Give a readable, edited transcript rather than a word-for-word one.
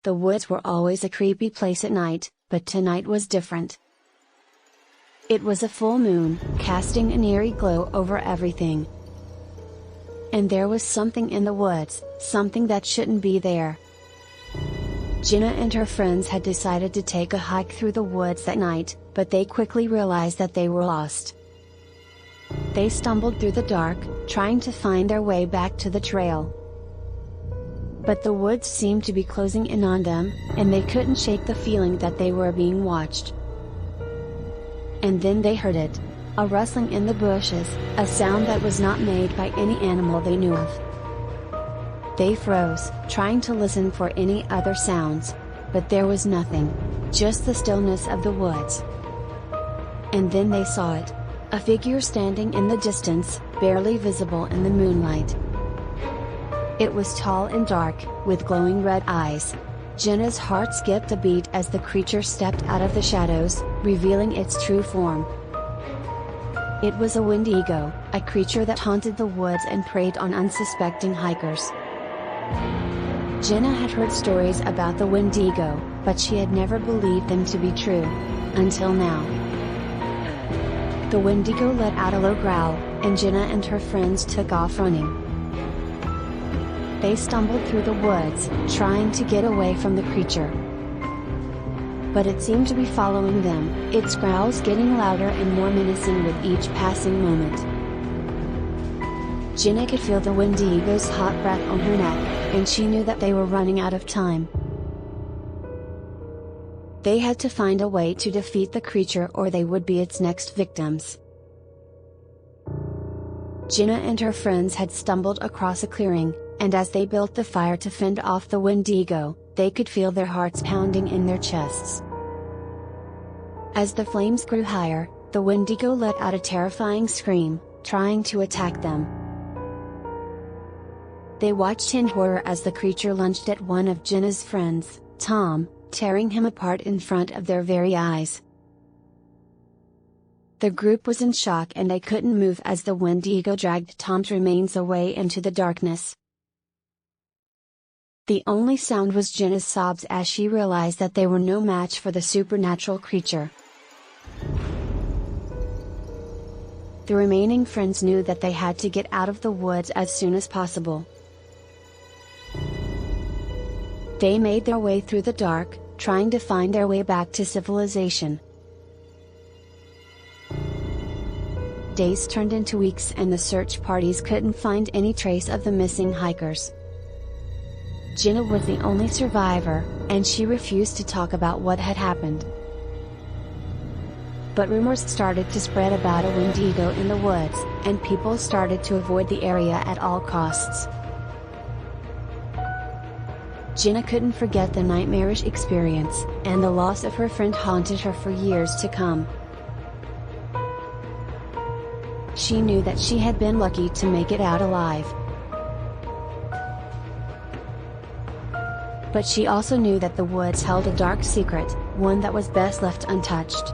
The woods were always a creepy place at night, but tonight was different. It was a full moon, casting an eerie glow over everything. And there was something in the woods, something that shouldn't be there. Jenna and her friends had decided to take a hike through the woods that night, but they quickly realized that they were lost. They stumbled through the dark, trying to find their way back to the trail. But the woods seemed to be closing in on them, and they couldn't shake the feeling that they were being watched. And then they heard it. A rustling in the bushes, a sound that was not made by any animal they knew of. They froze, trying to listen for any other sounds, but there was nothing, just the stillness of the woods. And then they saw it. A figure standing in the distance, barely visible in the moonlight. It was tall and dark, with glowing red eyes. Jenna's heart skipped a beat as the creature stepped out of the shadows, revealing its true form. It was a Wendigo, a creature that haunted the woods and preyed on unsuspecting hikers. Jenna had heard stories about the Wendigo, but she had never believed them to be true, until now. The Wendigo let out a low growl, and Jenna and her friends took off running. They stumbled through the woods, trying to get away from the creature. But it seemed to be following them, its growls getting louder and more menacing with each passing moment. Jenna could feel the Wendigo's hot breath on her neck, and she knew that they were running out of time. They had to find a way to defeat the creature or they would be its next victims. Jenna and her friends had stumbled across a clearing, and as they built the fire to fend off the Wendigo, they could feel their hearts pounding in their chests. As the flames grew higher, the Wendigo let out a terrifying scream, trying to attack them. They watched in horror as the creature lunged at one of Jenna's friends, Tom, tearing him apart in front of their very eyes. The group was in shock and they couldn't move as the Wendigo dragged Tom's remains away into the darkness. The only sound was Jenna's sobs as she realized that they were no match for the supernatural creature. The remaining friends knew that they had to get out of the woods as soon as possible. They made their way through the dark, trying to find their way back to civilization. Days turned into weeks and the search parties couldn't find any trace of the missing hikers. Jenna was the only survivor, and she refused to talk about what had happened. But rumors started to spread about a Wendigo in the woods, and people started to avoid the area at all costs. Jenna couldn't forget the nightmarish experience, and the loss of her friend haunted her for years to come. She knew that she had been lucky to make it out alive. But she also knew that the woods held a dark secret, one that was best left untouched.